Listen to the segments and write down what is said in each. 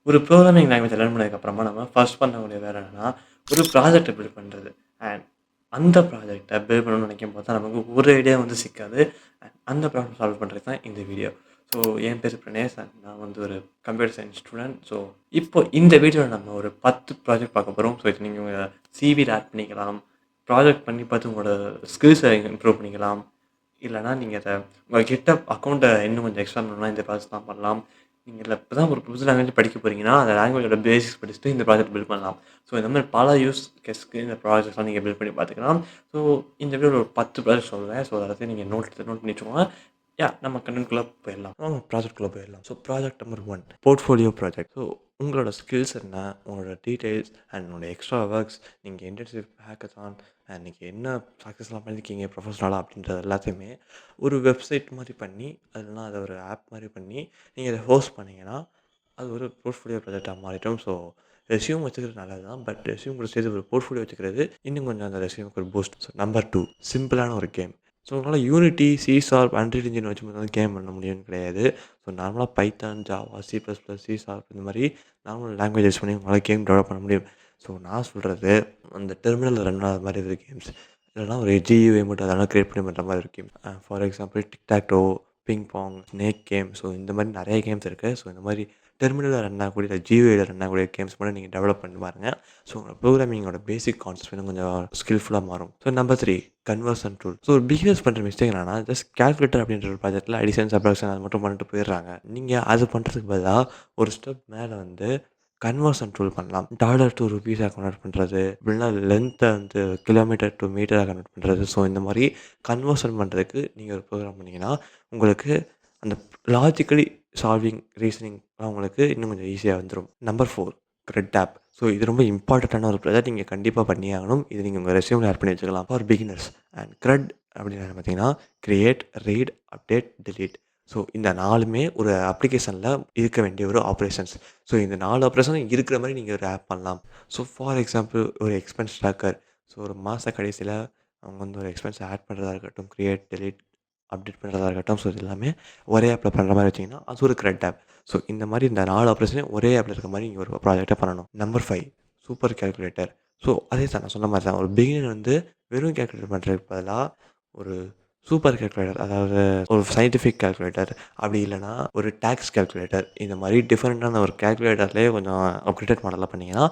ஒரு programming language learn பண்ணதுக்கப்புறமா நம்ம ஃபர்ஸ்ட் பண்ணக்கூடிய வேலை என்னன்னா, ஒரு ப்ராஜெக்ட்ட பில்ட் பண்றது. அண்ட் அந்த ப்ராஜெக்ட்ட பில்ட் பண்ணணும்னு நினைக்கும்போது தான் நமக்கு ஒரு ஐடியா வந்து சிக்காது. அண்ட் அந்த ப்ராப்ளம் சால்வ் பண்றது தான் இந்த வீடியோ. ஸோ என் பேரு பிரணேஷ் அண்ட் நான் வந்து ஒரு கம்ப்யூட்டர் சயின்ஸ் ஸ்டூடண்ட். ஸோ இப்போ இந்த வீடியோல நம்ம ஒரு 10 ப்ராஜெக்ட் பார்க்க போறோம். ஸோ இது நீங்க உங்க சிவில ஆட் பண்ணிக்கலாம். ப்ராஜெக்ட் பண்ணி பார்த்து உங்களோட ஸ்கில்ஸ இம்ப்ரூவ் பண்ணிக்கலாம். இல்லன்னா நீங்க அத உங்க GitHub அக்கவுண்ட்ட இன்னும் கொஞ்சம் எக்ஸ்பேண்ட் பண்ணணும்னா இந்த ப்ராசஸ்லாம் பண்ணலாம். நீங்க இப்ப தான் ஒரு புது லாங்குவேஜ் படிக்க போறீங்கன்னா, அந்த லாங்குவேஜோட பேசிக்ஸ் படிச்சுட்டு இந்த ப்ராஜெக்ட் பில்ட் பண்ணலாம். ஸோ இந்த மாரி பல யூஸ் கேஸ்க்கு இந்த ப்ராஜெக்ட்ஸ்லாம் நீங்க பில்ட் பண்ணி பார்த்துக்கலாம். ஸோ இந்த வீடியோல ஒரு 10 ப்ராஜெக்ட் சொல்லுவேன். ஸோ எல்லாத்தையும் நீங்க நோட் பண்ணி வச்சுக்கோங்க. நம்ம கன்டென்ட்குள்ள போயிடலாம். வாங்க ப்ராஜெக்ட்குள்ள போயிடலாம். So project number 1 portfolio project. So உங்களோட ஸ்கில்ஸ் என்ன? உங்களோட டீட்டெயில்ஸ் அண்ட் உங்களோட எக்ஸ்ட்ரா ஒர்க்ஸ், நீங்க இன்டர்ன்ஷிப், ஹேக்கத்தான் அண்ட் நீங்க என்ன சக்ஸஸ்லாம் பண்ணியிருக்கீங்க ப்ரொஃபஷனலா அப்படின்றது எல்லாத்தையுமே ஒரு வெப்சைட் மாரி பண்ணி, இல்லனா அத ஒரு ஆப் மாரி பண்ணி, நீங்க அத ஹோஸ்ட் பண்ணீங்கன்னா, அது ஒரு போர்ட்ஃபோலியோ ப்ராஜெக்ட்டா மாறிடும். ஸோ ரெஸ்யூம் வச்சுக்கிறது நல்லது தான். பட் ரெஸ்யூம் கூட சேர்த்து ஒரு போர்ட்ஃபோலியோ வச்சுக்கிறது இன்னும் கொஞ்சம் அந்த ரெஸ்யூமுக்கு ஒரு பூஸ்ட். ஸோ நம்பர் 2 சிம்பிளான ஒரு கேம். ஸோ உங்களால யூனிட்டி, சி ஷார்ப், அன்ரில் என்ஜின் வச்சு மட்டும் தான் கேம் பண்ண முடியும்னு கிடையாது. ஸோ நார்மலா Python, Java, C plus plus, C sharp இந்த மாரி நார்மல் லாங்குவேஜ் யூஸ் பண்ணி உங்களால கேம் டெவலப் பண்ண முடியும். ஸோ நான் சொல்றது அந்த டெர்மினல்ல ரன் ஆகுற மாரி இருக்கிற கேம்ஸ். இல்லன்னா ஒரு GUI மட்டும் அதெல்லாம் கிரியேட் பண்ணி பண்ற மாரி ஒரு game. For example tic tac toe, ping pong, snake game. So இந்த மாரி நெறைய கேம்ஸ் இருக்கு. ஸோ இந்த மாரி டெர்மினல்ல ரன் ஆகக்கூடிய, இல்ல GUIல ரன் ஆகக்கூடிய கேம்ஸ் மட்டும் நீங்க டெவலப் பண்ணி பாருங்க. ஸோ உங்க ப்ரோகிராமிங்கோட பேசிக் கான்செப்ட்ஸ் இன்னும் கொஞ்சம் ஸ்கில்ஃபுல்லா மாறும். So number 3 conversion tool. So beginners பண்ற மிஸ்டேக் என்னன்னா, ஜஸ்ட் கால்குலேட்டர் அப்படின்ற ஒரு ப்ராஜெக்ட்ல அடிஷன், சப்ட்ராக்ஷன் அது மட்டும் பண்ணிட்டு போயிடுறாங்க. நீங்க அது பண்றதுக்கு பதிலா ஒரு ஸ்டெப் மேல வந்து கன்வர்ஷன் டூல் பண்ணலாம். டாலர் டூ ரூபீஸா கன்வெர்ட் பண்றது, இல்லனா லென்த்த வந்து கிலோமீட்டர் டூ மீட்டரா கன்வெர்ட் பண்றது. ஸோ இந்த மாரி கன்வர்ஷன் பண்றதுக்கு நீங்க ஒரு ப்ரோகிராம் பண்ணீங்கன்னா, உங்களுக்கு அந்த லாஜிக்கலி சால்விங், ரீசனிங்லாம் உங்களுக்கு இன்னும் கொஞ்சம் ஈஸியா வந்துரும். Number 4 கிரெட் app. ஸோ இது ரொம்ப இம்பார்ட்டன்ட்டான ஒரு ப்ராஜெக்ட். நீங்க கண்டிப்பா பண்ணியே ஆகணும். இது நீங்க உங்க ரெஸ்யூம்ல ஆட் பண்ணி வச்சுக்கலாம். ஃபார் பிகினர்ஸ் அண்ட் கிரெட் அப்படின்னா பார்த்தீங்கன்னா, create, read, update, delete. So இந்த 4மே ஒரு அப்ளிகேஷன்ல இருக்க வேண்டிய ஒரு ஆப்பரேஷன்ஸ். ஸோ இந்த 4 ஆப்பரேஷனும் இருக்கிற மாரி நீங்க ஒரு ஆப் பண்ணலாம். ஸோ ஃபார் எக்ஸாம்பிள் ஒரு எக்ஸ்பென்ஸ் ட்ராக்கர். ஸோ ஒரு மாச கடைசியில அவங்க வந்து ஒரு எக்ஸ்பென்ஸ ஆட் பண்றதா இருக்கட்டும், கிரியேட், டெலீட், அப்டேட் பண்றதா இருக்கட்டும். ஸோ இது எல்லாமே ஒரே ஆப்ல பண்ற மாரி வச்சீங்கன்னா, அது ஒரு கிரெட் ஆப். ஸோ இந்த மாரி இந்த 4 ஆப்பரேஷனையும் ஒரே ஆப்ல இருக்க மாரி நீங்க ஒரு ப்ராஜெக்ட்ட பண்ணணும். Number 5 super calculator. ஸோ அதே தான் நான் சொன்ன மாரி தான். ஒரு பிகினர் வந்து வெறும் கால்குலேட்டர் பண்றதுக்கு பதிலா ஒரு சூப்பர் கால்குலேட்டர், அதாவது ஒரு சயின்டிஃபிக் கால்குலேட்டர், அப்படி இல்லன்னா ஒரு டாக்ஸ் கால்குலேட்டர், இந்த மாரி டிஃபரெண்ட்டான ஒரு கால்குலேட்டர்லயே கொஞ்சம் அப்கிரேடட் மாடலா பண்ணீங்கன்னா,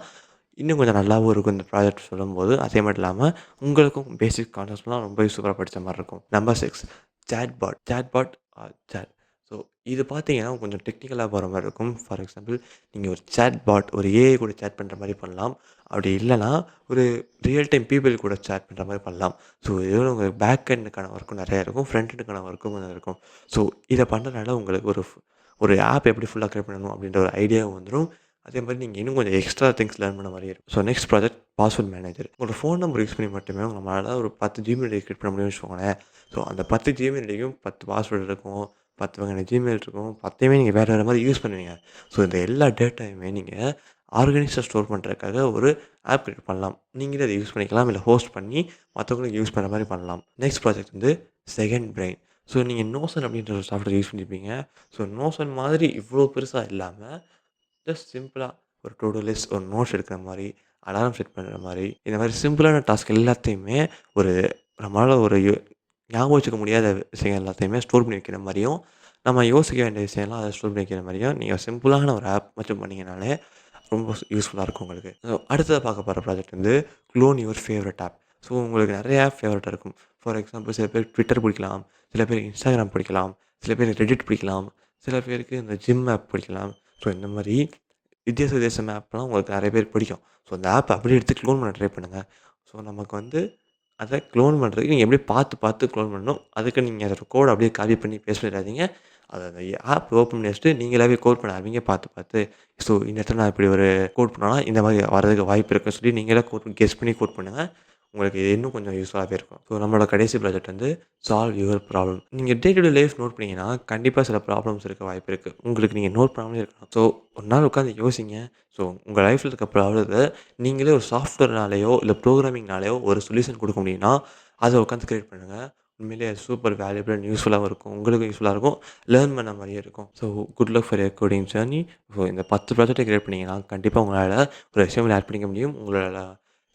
இன்னும் கொஞ்சம் நல்லாவும் இருக்கும் இந்த ப்ராஜெக்ட் சொல்லும்போது. அதே மட்டும் இல்லாம உங்களுக்கும் பேசிக் கான்செப்ட்ஸ்லாம் ரொம்ப சூப்பரா படிச்ச மாரி இருக்கும். Number 6 chatbot. Chatbot or chat. So இது பார்த்தீங்கன்னா, கொஞ்சம் டெக்னிக்கலா போற மாரி இருக்கும். ஃபார் எக்ஸாம்பிள் நீங்க ஒரு சாட்பாட், ஒரு AI கூட சாட் பண்ற மாரி பண்ணலாம். அப்படி இல்லன்னா, ஒரு ரியல் டைம் பீப்பிள் கூட சாட் பண்ற மாரி பண்ணலாம். ஸோ இதோட உங்களுக்கு பேக் எண்டுக்கான ஒர்க்கும் நெறையா இருக்கும். ஃப்ரண்ட் எண்டுக்கான ஒர்க்கும் கொஞ்சம் இருக்கும். ஸோ இத பண்றதுனால உங்களுக்கு ஒரு ஆப் எப்படி ஃபுல்லா கிரியேட் பண்ணணும் அப்படின்ற ஒரு ஐடியாவும் வந்துரும். அதே மாரி நீங்க இன்னும் கொஞ்சம் எக்ஸ்ட்ரா திங்ஸ் லேர்ன் பண்ண மாரியே இருக்கும். So next project password manager. உங்களோட ஃபோன் நம்பர் யூஸ் பண்ணி மட்டுமே உங்களால ஒரு 10 Gmail ஐடி கிரியேட் பண்ண முடியும்னு வச்சுக்கோங்களேன். ஸோ அந்த 10 Gmail ஐடியும் 10 பாஸ்வேர்ட் இருக்கும். 10 வகையான Gmail இருக்கும். 10யுமே நீங்க வேற வேற மாரி யூஸ் பண்ணுவீங்க. ஸோ இந்த எல்லா டேட்டாயுமே நீங்க ஆர்கனைஸ்டா ஸ்டோர் பண்றதுக்காக ஒரு ஆப் கிரியேட் பண்ணலாம். நீங்களே அத யூஸ் பண்ணிக்கலாம். இல்ல ஹோஸ்ட் பண்ணி மத்தவங்களுக்கு யூஸ் பண்ற மாரி பண்ணலாம். நெக்ஸ்ட் ப்ராஜெக்ட் வந்து செகண்ட் பிரெயின். ஸோ நீங்க நோஷன் அப்படின்ற ஒரு சாஃப்ட்வேர் யூஸ் பண்ணியிருப்பீங்க. ஸோ நோஷன் மாதிரி இவ்ளோ பெருசா இல்லாம, ஜஸ்ட் சிம்பிளா ஒரு டூ டூ லிஸ்ட், ஒரு நோட்ஸ் எடுக்கிற மாரி, அலாரம் செட் பண்ற மாரி, இந்த மாரி சிம்பிளான டாஸ்க் எல்லாத்தையுமே ஒரு நம்மளால ஒரு ஞாபகம் வச்சுக்க முடியாத விஷயங்கள் எல்லாத்தையுமே ஸ்டோர் பண்ணி வைக்கிற மாரியும், நம்ம யோசிக்க வேண்டிய விஷயம்லாம் அத ஸ்டோர் பண்ணி வைக்கிற மாரியும், நீங்க சிம்பிளான ஒரு ஆப் மட்டும் பண்ணீங்கனாலே ரொம்ப யூஸ்ஃபுல்லா இருக்கும் உங்களுக்கு. அடுத்ததா பார்க்க போற ப்ராஜெக்ட் வந்து clone your favourite app. So உங்களுக்கு நெறைய ஆப் ஃபேவரைட்டா இருக்கும். ஃபார் எக்ஸாம்பிள் சில பேர் Twitter பிடிக்கலாம். சில பேர் Instagram பிடிக்கலாம். சில பேர் Reddit பிடிக்கலாம். சில பேருக்கு இந்த ஜிம் ஆப் பிடிக்கலாம். ஸோ இந்த மாரி வித்தியாச வித்தியாசமான ஆப்லாம் உங்களுக்கு நெறைய பேருக்கு பிடிக்கும். ஸோ அந்த ஆப்ப அப்படியே எடுத்து க்ளோன் பண்ண ட்ரை பண்ணுங்க. ஸோ நமக்கு வந்து அத க்ளோன் பண்றதுக்கு நீங்க எப்படியும் பார்த்து பார்த்து க்ளோன் பண்ணணும். அதுக்கு நீங்க அதோட கோட அப்படியே காப்பி பண்ணி பேஸ்ட் பண்ணிறாதீங்க. அத அந்த ஆப் ஓப்பன் பண்ணி வச்சுட்டு நீங்களாவே கோட் பண்ண ஆரம்பிங்க பார்த்து பார்த்து. ஸோ இந்த இடத்துல நான் இப்படி ஒரு கோட் பண்ணோம்னா, இந்த மாரி வரதுக்கு வாய்ப்பு இருக்குன்னு சொல்லி நீங்களே கெஸ் பண்ணி கோட் பண்ணுங்க. உங்களுக்கு இது இன்னும் கொஞ்சம் யூஸ்ஃபுல்லாவே இருக்கும். ஸோ நம்மளோட கடைசி ப்ராஜெக்ட் வந்து சால்வ் யுவர் ப்ராப்ளம். நீங்க day to day life note பண்ணீங்கன்னா, கண்டிப்பா சில ப்ராப்ளம்ஸ் இருக்க வாய்ப்பு இருக்கு. உங்களுக்கு நீங்க நோட் பண்ணாமலே இருக்கலாம். ஸோ ஒரு நாள் உட்காந்து யோசிங்க. ஸோ உங்க லைஃப்ல இருக்க ப்ராப்ளத்த நீங்களே ஒரு சாஃப்ட்வேர்னாலயோ, இல்ல ப்ரோகிராமிங்னாலயோ ஒரு சொல்யூஷன் குடுக்க முடியும்னா, அத உட்காந்து கிரியேட் பண்ணுங்க. உண்மையிலேயே அது சூப்பர் வேல்யூபிள் அண்ட் யூஸ்ஃபுல்லாவும் இருக்கும். உங்களுக்கும் யூஸ்ஃபுல்லா இருக்கும். லேர்ன் பண்ண மாரியே இருக்கும். So good luck for your coding journey. So இந்த 10 ப்ராஜெக்ட்ட கிரியேட் பண்ணீங்கன்னா, கண்டிப்பா உங்களால ஒரு ரெஸ்யூம்ல ஆட் பண்ணிக்க முடியும். உங்களோட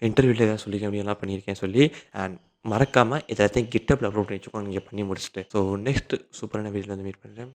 இன்டர்வியூல ஏதாவது சொல்லிக்க முடியும். எல்லாம் பண்ணியிருக்கேன் சொல்லி அண்ட் மறக்காம இது எல்லாத்தையும் GitHubல அப்லோட் பண்ணி வச்சுக்கோங்க நீங்க பண்ணி முடிச்சுட்டு. ஸோ நெக்ஸ்ட் சூப்பரான வீடியோல வந்து மீட் பண்றேன்.